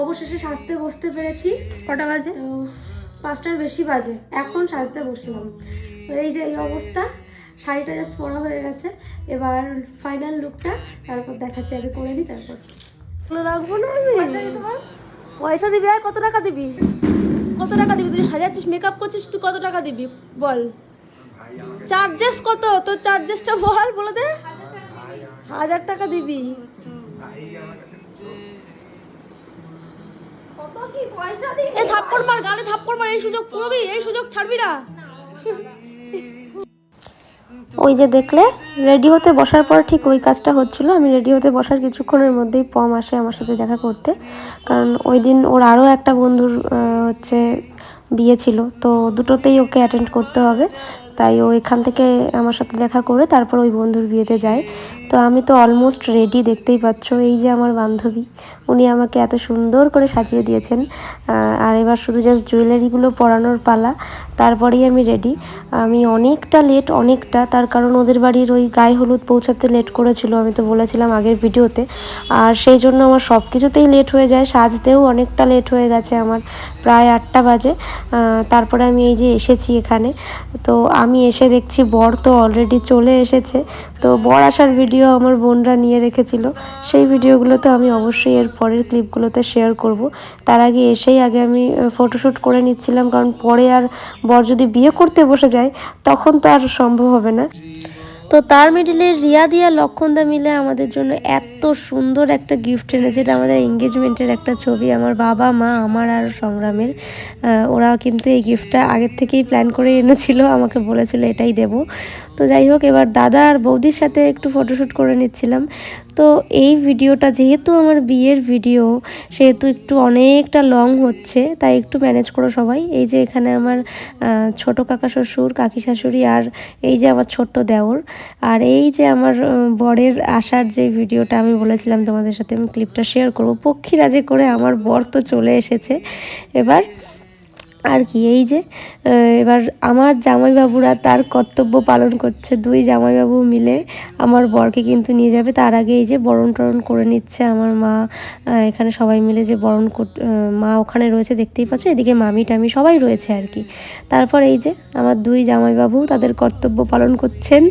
অবশেষে সাজতে বসতে পেরেছি। কটা বাজে? তো 5টার বেশি বাজে। এখন সাজতে বসলাম। তো এই যে এই অবস্থা, শাড়িটা জাস্ট পরা হয়ে গেছে। এবার ফাইনাল লুকটা তারপর দেখাচ্ছি, আগে করে নিই তারপর রাখবো না। আমি পয়সা দিবি? আর কত টাকা দিবি? কত টাকা দিবি? তুই সাজাচ্ছিস, মেকআপ করছিস, তুই কত টাকা দিবি বল? চার্জেস কত তোর? চার্জেসটা বল, বলে দে। 1000 টাকা দিবি? থাপ্পড় মার, গালে থাপ্পড় মার। এই সুযোগ পুরবি, এই সুযোগ ছাড়বি না। ওই যে দেখলে রেডি হতে বসার পর ঠিক ওই কাজটা হচ্ছিল। আমি রেডি হতে বসার কিছুক্ষণের মধ্যেই পম আসে আমার সাথে দেখা করতে, কারণ ওই দিন ওর আরও একটা বন্ধুর হচ্ছে বিয়ে ছিল, তো দুটোতেই ওকে অ্যাটেন্ড করতে হবে। তাই ও এখান থেকে আমার সাথে দেখা করে তারপর ওই বন্ধুর বিয়েতে যায়। তো আমি তো অলমোস্ট রেডি, দেখতেই পাচ্ছ। এই যে আমার বান্ধবী, উনি আমাকে এত সুন্দর করে সাজিয়ে দিয়েছেন। আর এবার শুধু জাস্ট জুয়েলারিগুলো পরানোর পালা, তারপরেই আমি রেডি। আমি অনেকটা লেট, অনেকটা, তার কারণ ওদের বাড়ির ওই গায়ে হলুদ পৌঁছাতে লেট করেছিল, আমি তো বলেছিলাম আগের ভিডিওতে। আর সেই জন্য আমার সব কিছুতেই লেট হয়ে যায়, সাজতেও অনেকটা লেট হয়ে গেছে আমার, প্রায় 8টা বাজে। তারপরে আমি এই যে এসেছি এখানে, তো আমি এসে দেখছি বর তো অলরেডি চলে এসেছে। তো বর আসার ভিডিও আমার বোনরা নিয়ে রেখেছিল, সেই ভিডিওগুলো তো আমি অবশ্যই এর পরের ক্লিপগুলোতে শেয়ার করব। তার আগে এসেই আগে আমি ফটোশ্যুট করে নিচ্ছিলাম, কারণ পরে আর বর যদি বিয়ে করতে বসে যায় তখন তো আর সম্ভব হবে না। তো তার মিডিলে রিয়া দিয়া লক্ষণদা মিলে আমাদের জন্য এত সুন্দর একটা গিফট এনেছে। এটা আমাদের এঙ্গেজমেন্টের একটা ছবি, আমার বাবা মা, আমার আর সংগ্রামের। ওরা কিন্তু এই গিফটটা আগের থেকেই প্ল্যান করে এনেছিল, আমাকে বলেছিল এটাই দেব। তো যাই হোক, এবার দাদা আর বৌদির সাথে একটু ফটোশ্যুট করে নিচ্ছিলাম। তো এই ভিডিওটা যেহেতু আমার বিয়ের ভিডিও, সেহেতু একটু অনেকটা লং হচ্ছে, তাই একটু ম্যানেজ করো সবাই। এই যে এখানে আমার ছোট কাকা শ্বশুর, কাকি শাশুড়ি, আর এই যে আমার ছোট্ট দেওর, আর এই যে আমার বরের আসার যে ভিডিওটা আমি বলেছিলাম তোমাদের সাথে আমি ক্লিপটা শেয়ার করব। পক্ষীরাজে করে আমার বর তো চলে এসেছে এবার আর কি। এই যে এবার আমার জামাইবাবুরা তার কর্তব্য পালন করছে, দুই জামাইবাবু মিলে আমার বরকে কিন্তু নিয়ে যাবে। তার আগে এই যে বরণ টরণ করে নিচ্ছে আমার মা, এখানে সবাই মিলে যে বরণ মা ওখানে রয়েছে দেখতেই পাচ্ছ, এদিকে মামি টামি সবাই রয়েছে আর কি। তারপর এই যে আমার দুই জামাইবাবু তাদের কর্তব্য পালন করছেন,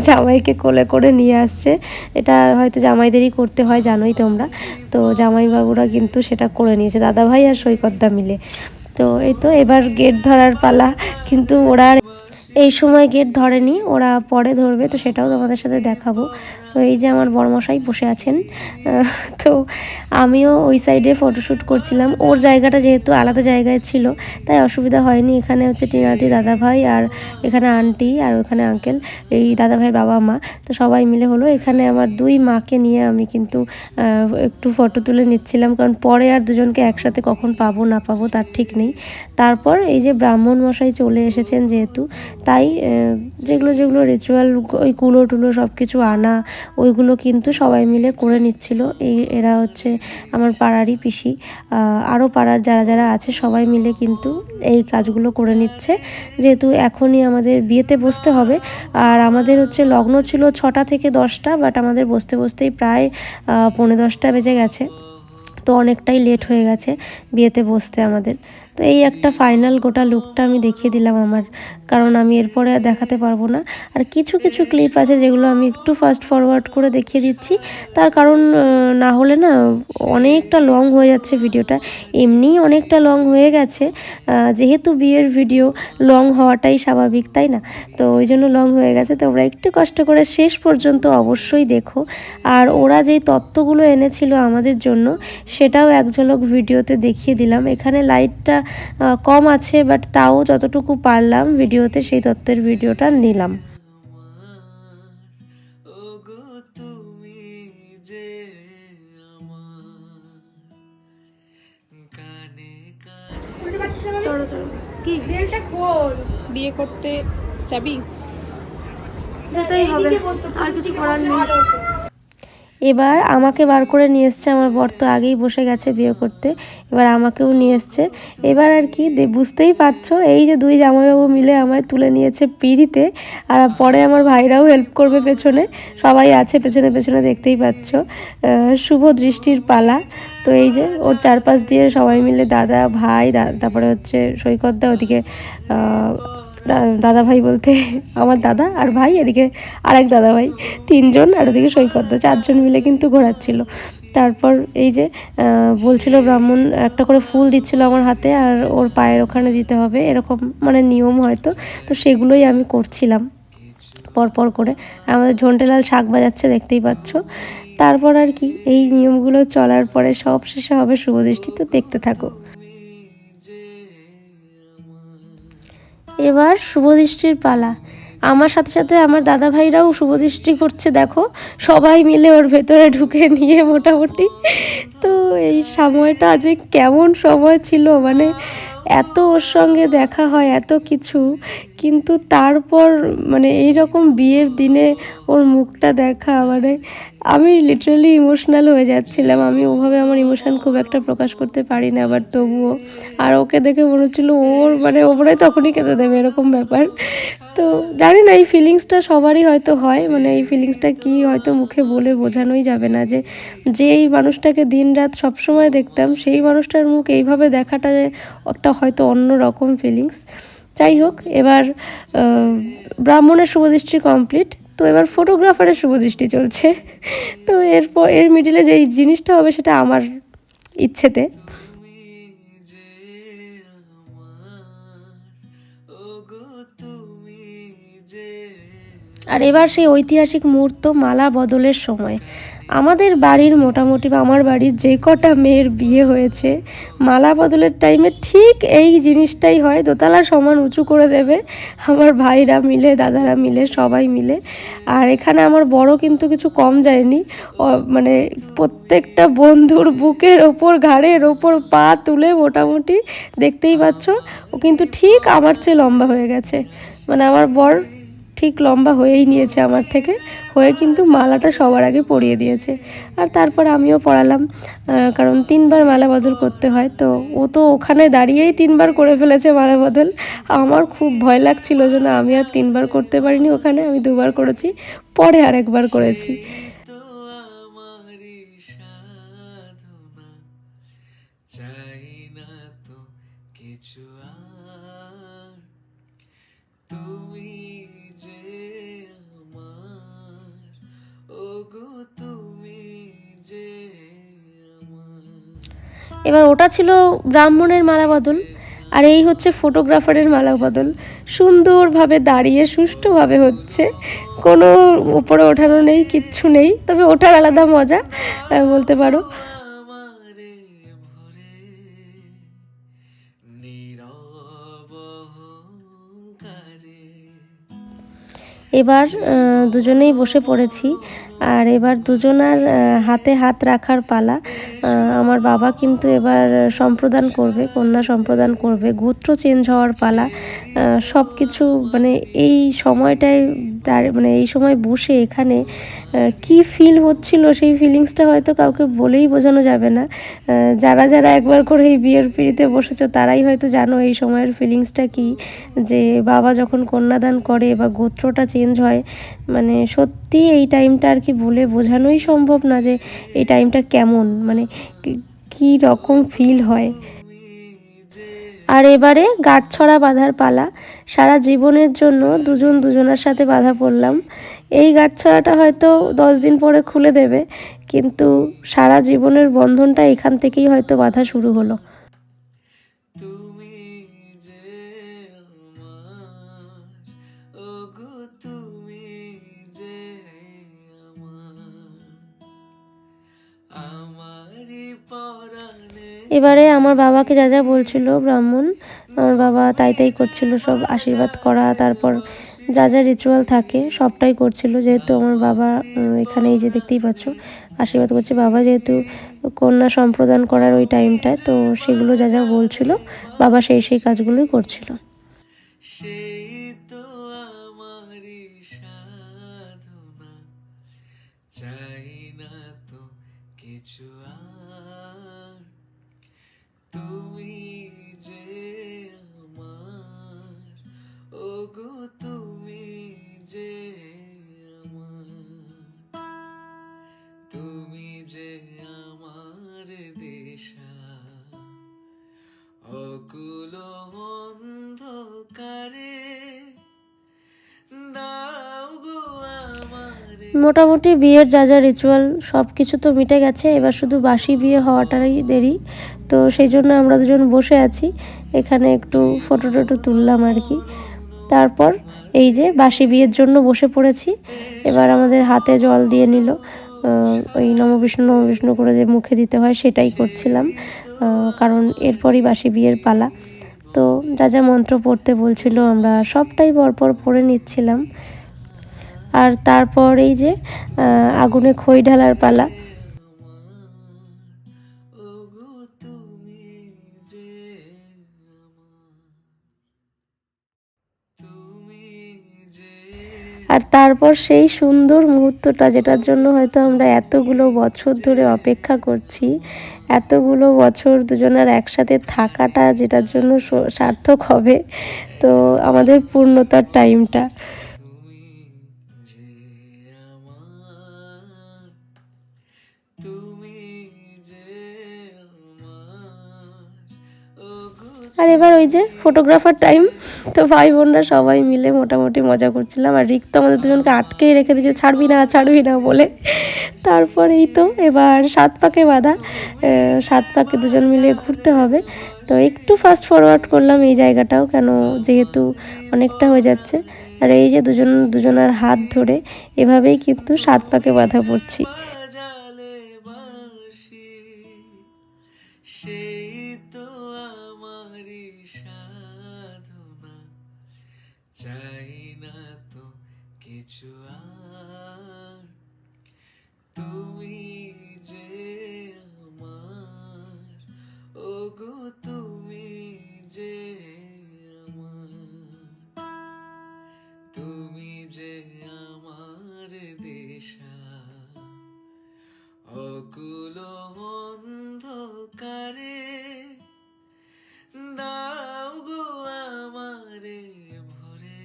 জামাইকে কোলে করে নিয়ে আসছে। এটা হয়তো জামাইদেরই করতে হয়, জানোই তোমরা। তো জামাইবাবুরা কিন্তু সেটা করে নিয়েছে, দাদাভাই আর সৈকতদা মিলে। তো এই তো এবার গেট ধরার পালা, কিন্তু ওরা এই সময় গেট ধরেনি, ওরা পরে ধরবে, তো সেটাও তোমাদের সাথে দেখাবো। তো এই যে আমার বড়মশাই বসে আছেন, তো আমিও ওই সাইডে ফটোশ্যুট করছিলাম। ওর জায়গাটা যেহেতু আলাদা জায়গায় ছিল তাই অসুবিধা হয়নি। এখানে হচ্ছে টিনাদি দাদাভাই, আর এখানে আন্টি, আর ওখানে আঙ্কেল, এই দাদাভাইয়ের বাবা মা, তো সবাই মিলে হলো। এখানে আমার দুই মাকে নিয়ে আমি কিন্তু একটু ফটো তুলে নিচ্ছিলাম, কারণ পরে আর দুজনকে একসাথে কখন পাবো না পাবো তার ঠিক নেই। তারপর এই যে ব্রাহ্মণ মশাই চলে এসেছেন যেহেতু, তাই যেগুলো যেগুলো রিচুয়াল, ওই কুলো টুলো সব কিছু আনা, ওইগুলো কিন্তু সবাই মিলে করে নিচ্ছিল। এরা হচ্ছে আমার পাড়ারই পিসি, আরও পাড়ার যারা যারা আছে সবাই মিলে কিন্তু এই কাজগুলো করে নিচ্ছে, যেহেতু এখনই আমাদের বিয়েতে বসতে হবে। আর আমাদের হচ্ছে লগ্ন ছিল 6টা থেকে 10টা, বাট আমাদের বসতে বসতেই প্রায় 9:45 বেজে গেছে, তো অনেকটাই লেট হয়ে গেছে বিয়েতে বসতে আমাদের। তো এই একটা ফাইনাল গোটা লুকটা আমি দেখিয়ে দিলাম আমার, কারণ আমি এরপরে আর দেখাতে পারবো না। আর কিছু কিছু ক্লিপ আছে যেগুলো আমি একটু ফাস্ট ফরওয়ার্ড করে দেখিয়ে দিচ্ছি, তার কারণ না হলে না অনেকটা লং হয়ে যাচ্ছে ভিডিওটা, এমনিই অনেকটা লং হয়ে গেছে। যেহেতু বিয়ের ভিডিও লং হওয়াটাই স্বাভাবিক, তাই না? তো ওই জন্য লং হয়ে গেছে। তো ওরা একটু কষ্ট করে শেষ পর্যন্ত অবশ্যই দেখো। আর ওরা যেই তত্ত্বগুলো এনেছিল আমাদের জন্য সেটাও এক ঝলক ভিডিওতে দেখিয়ে দিলাম। এখানে লাইটটা কম আছে, বাট তাও যতটুকু পারলাম ভিডিওতে সেই তত্ত্বের ভিডিওটা নিলাম। চলো চলো, কি বেলটা খোল, বিয়ে করতে যাবি? যেতেই হবে, আর কিছু করার নেই। এবার আমাকে বার করে নিয়ে এসছে, আমার বর তো আগেই বসে গেছে বিয়ে করতে, এবার আমাকেও নিয়ে এসছে। এবার আর কি বুঝতেই পারছো, এই যে দুই জামাইবাবু মিলে আমায় তুলে নিয়েছে পিঁড়িতে, আর পরে আমার ভাইরাও হেল্প করবে পেছনে, সবাই আছে পেছনে পেছনে, দেখতেই পাচ্ছ। শুভ দৃষ্টির পালা। তো এই যে ওর চারপাশ দিয়ে সবাই মিলে, দাদা ভাই, তারপরে হচ্ছে সৈকতদা, ওদিকে দাদা ভাই বলতে আমার দাদা আর ভাই, এদিকে আরেক দাদা ভাই, তিনজন, আর ওদিকে সৈকতদা, চারজন মিলে কিন্তু ঘোরাচ্ছিল। তারপর এই যে বলছিল ব্রাহ্মণ একটা করে ফুল দিচ্ছিল আমার হাতে, আর ওর পায়ের ওখানে দিতে হবে, এরকম মানে নিয়ম হয়তো। তো সেগুলোই আমি করছিলাম পরপর করে। আমাদের ঝন্টেলাল শাক বাজাচ্ছে, দেখতেই পাচ্ছ। তারপর আর কি এই নিয়মগুলো চলার পরে সব শেষে হবে শুভদৃষ্টি, তো দেখতে থাকো। এবার শুভদৃষ্টির পালা। আমার সাথে সাথে আমার দাদা ভাইরাও শুভদৃষ্টি করছে, দেখো সবাই মিলে ওর ভেতরে ঢুকে নিয়ে মোটামুটি। তো এই সময়টা যে কেমন সময় ছিল, মানে এত ওর সঙ্গে দেখা হয়, এত কিছু, কিন্তু তারপর মানে এই রকম বিয়ের দিনে ওর মুখটা দেখা, মানে আমি লিটারালি ইমোশনাল হয়ে যাচ্ছিলাম। আমি ওভাবে আমার ইমোশন খুব একটা প্রকাশ করতে পারি না, আবার তবুও। আর ওকে দেখে মনে হচ্ছিল ওর মানে ওপরে তখনই কেঁদে দেবে, এরকম ব্যাপার। তো জানি না, এই ফিলিংসটা সবারই হয়তো হয়, মানে এই ফিলিংসটা কি হয়তো মুখে বলে বোঝানোই যাবে না, যে যেই মানুষটাকে দিন রাত সবসময় দেখতাম, সেই মানুষটার মুখ এইভাবে দেখাটা একটা হয়তো অন্য রকম ফিলিংস। যাই হোক, এবার ব্রাহ্মণের শুভদৃষ্টি কমপ্লিট, তো এবার ফটোগ্রাফারের শুভদৃষ্টি চলছে। তো এরপর এর মিডিলে যেই জিনিসটা হবে সেটা আমার ইচ্ছেতে। আর এবার সেই ঐতিহাসিক মুহূর্ত, মালা বদলের সময়। আমাদের বাড়ির মোটামুটি বা আমার বাড়ির যে কটা মেয়ের বিয়ে হয়েছে, মালা বদলের টাইমে ঠিক এই জিনিসটাই হয়, দোতলা সমান উঁচু করে দেবে আমার ভাইরা মিলে, দাদারা মিলে, সবাই মিলে। আর এখানে আমার বড় কিন্তু কিছু কম যায়নি, মানে প্রত্যেকটা বন্ধুর বুকের ওপর, ঘাড়ের ওপর পা তুলে মোটামুটি, দেখতেই পাচ্ছ, ও কিন্তু ঠিক আমার চেয়ে লম্বা হয়ে গেছে। মানে আমার বর ঠিক লম্বা হয়েই নিয়েছে আমার থেকে, হয়ে কিন্তু মালাটা সবার আগে পরিয়ে দিয়েছে। আর তারপর আমিও পরালাম, কারণ 3বার মালা বদল করতে হয়, তো ও তো ওখানে দাঁড়িয়েই 3বার করে ফেলেছে মালা বদল। আমার খুব ভয় লাগছিল যে না, আমি আর 3বার করতে পারিনি, ওখানে আমি 2বার করেছি, পরে আর একবার করেছি। চাই না তো কিছু আর, তুমি যে আমার, ওগো তুমি যে আমার। এবার ওটা ছিল ব্রাহ্মণের মালা বদল, আর এই হচ্ছে ফটোগ্রাফারের মালা বদল। সুন্দরভাবে দাঁড়িয়ে সুষ্ঠুভাবে হচ্ছে, কোনো উপরে ওঠানো নেই, কিচ্ছু নেই, তবে ওঠার আলাদা মজা বলতে পারো। এবার দুজনেই বসে পড়েছি, আর এবার দুজনার হাতে হাত রাখার পালা। আমার বাবা কিন্তু এবার সম্প্রদান করবে, কন্যা সম্প্রদান করবে, গোত্র চেঞ্জ হওয়ার পালা। সব কিছু মানে এই সময়টায় মানে এই সময় বসে এখানে কি ফিল হচ্ছিল, সেই ফিলিংসটা হয়তো কাউকে বলেই বোঝানো যাবে না। যারা যারা একবার করে এই বিয়ের পিঁড়িতে বসেছো, তারাই হয়তো জানো এই সময়ের ফিলিংসটা কি, যে বাবা যখন কন্যাদান করে বা গোত্রটা চেঞ্জ হয়, মানে সত্যি এই টাইমটা আর কি বলে বোঝানোই সম্ভব না, যে এই টাইমটা কেমন, মানে কি রকম ফিল হয়। আর এবারে গাঁটছড়া বাঁধার পালা। সারা জীবনের জন্য দুজন দুজনের সাথে বাঁধা পড়লাম। এই গাঁটছড়াটা হয়তো 10 দিন পরে খুলে দেবে, কিন্তু সারা জীবনের বন্ধনটা এখান থেকেই হয়তো বাঁধা শুরু হলো। এবারে আমার বাবাকে যা যা বলছিল ব্রাহ্মণ, আমার বাবা তাই তাই করছিল, সব আশীর্বাদ করা, তারপর যা যা রিচুয়াল থাকে সবটাই করছিল, যেহেতু আমার বাবা এখানে এই যে দেখতেই পাচ্ছ আশীর্বাদ করছে, বাবা যেহেতু কন্যা সম্প্রদান করার ওই টাইমটায়, তো সেগুলো যা যা বলছিল বাবা সেই সেই কাজগুলোই করছিল। সেই তো আমারই সাধনা, চাই না তো কিছু আর, তুমি যে আমার, ওগো তুমি যে আমার, তুমি যে আমার দিশা, অকুল অন্ধকারে দাও গো আমারে। মোটামুটি বিয়ের যা যা রিচুয়াল সব কিছু তো মিটে গেছে, এবার শুধু বাসি বিয়ে হওয়াটারই দেরি। তো সেই জন্য আমরা দুজন বসে আছি এখানে, একটু ফটো টটো তুললাম আর কি। তারপর এই যে বাসি বিয়ের জন্য বসে পড়েছি। এবার আমাদের হাতে জল দিয়ে নিল, ওই নমবিষ্ণু নমবিষ্ণু করে যে মুখে দিতে হয় সেটাই করছিলাম, কারণ এরপরই বাসি বিয়ের পালা। তো যা যা মন্ত্র পড়তে বলছিল আমরা সবটাই পরপর পড়ে নিচ্ছিলাম। আর তারপর এই যে আগুনে খই ঢালার পালা। আর তারপর সেই সুন্দর মুহূর্তটা, যেটার জন্য হয়তো আমরা এতগুলো বছর ধরে অপেক্ষা করছি, এতগুলো বছর দুজনের একসাথে থাকাটা যেটার জন্য সার্থক হবে, তো আমাদের পূর্ণতার টাইমটা। আর এবার ওই যে ফটোগ্রাফার টাইম, তো ভাই বোনরা সবাই মিলে মোটামুটি মজা করছিলাম। আর রিক তো আমাদের দুজনকে আটকেই রেখে দিয়েছে, ছাড়বি না ছাড়বি না বলে। তারপর এই তো এবার 7 পাকে বাঁধা, 7 পাকে দুজন মিলে ঘুরতে হবে। তো একটু ফাস্ট ফরওয়ার্ড করলাম এই জায়গাটাও, কেন যেহেতু অনেকটা হয়ে যাচ্ছে। আর এই যে দুজনের হাত ধরে এভাবেই কিন্তু 7 পাকে বাঁধা পড়ছি। সেই তো আমারই সাধনা, চাই না তো কিছু আর, তুমি যে আমার, ওগো তুমি যে আমার, তুমি যে আমার দিশা, অকুল অন্ধকারে দাও গো আমারে ভরে,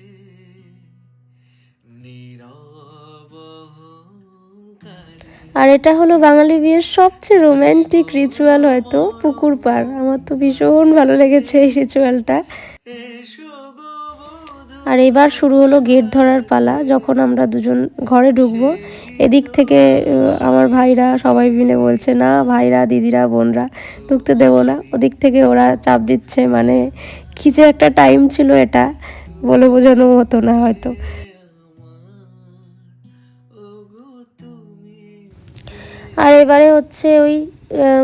নীরব অহংকারে। আর এটা হলো বাঙালি বিয়ের সবচেয়ে রোম্যান্টিক রিচুয়াল, হয়তো পুকুর পাড়। আমার তো ভীষণ ভালো লেগেছে এই রিচুয়ালটা। আর এবার শুরু হলো গেট ধরার পালা। যখন আমরা দুজন ঘরে ঢুকবো, এদিক থেকে আমার ভাইরা সবাই মিলে বলছে না, ভাইরা দিদিরা বোনরা ঢুকতে দেবো না। ওদিক থেকে ওরা চাপ দিচ্ছে, মানে কী যে একটা টাইম ছিল এটা, বলে বোঝানো হতো না হয়তো। আর এবারে হচ্ছে ওই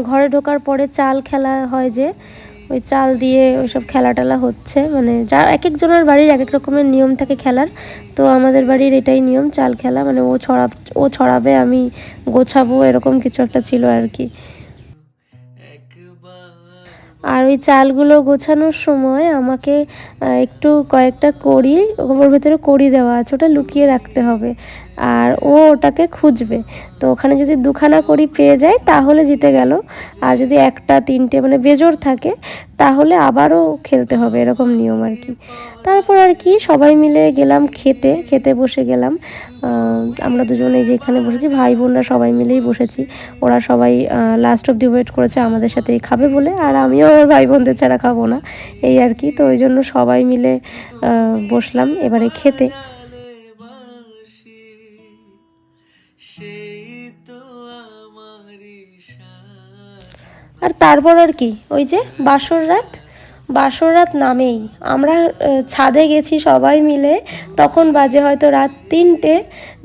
ঘরে ঢোকার পরে চাল খেলা হয়, যে ওই চাল দিয়ে ওইসব খেলা টেলা হচ্ছে, মানে যা এক একজনের বাড়ির এক এক রকমের নিয়ম থাকে খেলার। তো আমাদের বাড়ির এটাই নিয়ম, চাল খেলা, মানে ও ছড়াবে আমি গোছাবো, এরকম কিছু একটা ছিল আর কি। আর ওই চালগুলো গোছানোর সময় আমাকে একটু কয়েকটা কড়ি, ওর ভেতরে কড়ি দেওয়া আছে, ওটা লুকিয়ে রাখতে হবে। আর ও ওটাকে খুঁজবে, তো ওখানে যদি 2খানা কড়ি পেয়ে যায় তাহলে জিতে গেল। আর যদি 1টা 3টে মানে বেজোড় থাকে তাহলে আবারও খেলতে হবে, এরকম নিয়ম আর কি। তারপর আর কি সবাই মিলে গেলাম খেতে বসে গেলাম। আমরা দুজনে যেখানে বসেছি, ভাই বোনরা সবাই মিলেই বসেছি। ওরা সবাই লাস্ট অব্দি ওয়েট করেছে আমাদের সাথেই খাবে বলে, আর আমিও আমার ভাই বোনদের ছাড়া খাবো না, এই আর কি। তো ওই জন্য সবাই মিলে বসলাম এবারে খেতে। আর তারপর আর কি ওই যে বাসর রাত নামেই আমরা ছাদে গেছি সবাই মিলে, তখন বাজে হয়তো রাত 3টে।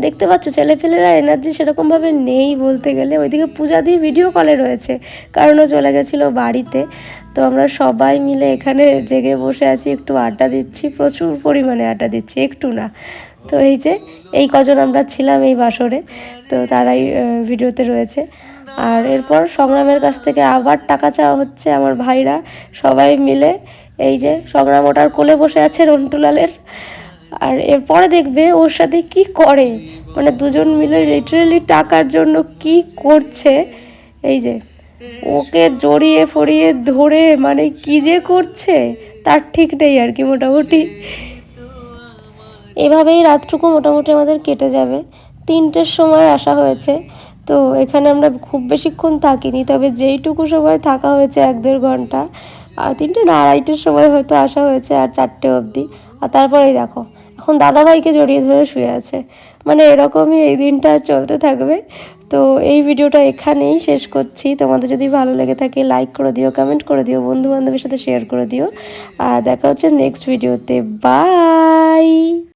দেখতে পাচ্ছ ছেলেপেলেরা এনার্জি সেরকমভাবে নেই বলতে গেলে। ওইদিকে পূজা দিয়ে ভিডিও কলে রয়েছে, কারণ ও চলে গেছিলো বাড়িতে। তো আমরা সবাই মিলে এখানে জেগে বসে আছি, একটু আড্ডা দিচ্ছি, প্রচুর পরিমাণে আড্ডা দিচ্ছি, একটু না। তো এই যে এই কজন আমরা ছিলাম এই বাসরে, তো তারাই ভিডিওতে রয়েছে। আর এরপর সংগ্রামের কাছ থেকে আবার টাকা চাওয়া হচ্ছে, আমার ভাইরা সবাই মিলে। এই যে সংগ্রাম ওটার কোলে বসে আছে রন্টুলালের। আর এরপরে দেখবে ওর সাথে কি করে, মানে দুজন মিলে লিটারেলি টাকার জন্য কি করছে। এই যে ওকে জড়িয়ে ফড়িয়ে ধরে মানে কি যে করছে তার ঠিক নেই আর কি। মোটামুটি এভাবেই রাতটুকু মোটামুটি আমাদের কেটে যাবে। 3টের সময় আসা হয়েছে, তো এখানে আমরা খুব বেশিক্ষণ থাকিনি, তবে যেইটুকু সময় থাকা হয়েছে 1-1.5 ঘন্টা। আর 3টে না 2:30-টের সময় হয়তো আসা হয়েছে, আর 4টে অবধি। আর তারপরেই দেখো এখন দাদাভাইকে জড়িয়ে ধরে শুয়ে আছে। মানে এরকমই এই দিনটা চলতে থাকবে। তো এই ভিডিওটা এখানেই শেষ করছি। তোমাদের যদি ভালো লেগে থাকে লাইক করে দিও, কমেন্ট করে দিও, বন্ধু বান্ধবের সাথে শেয়ার করে দিও। আর দেখা হচ্ছে নেক্সট ভিডিওতে। বাই।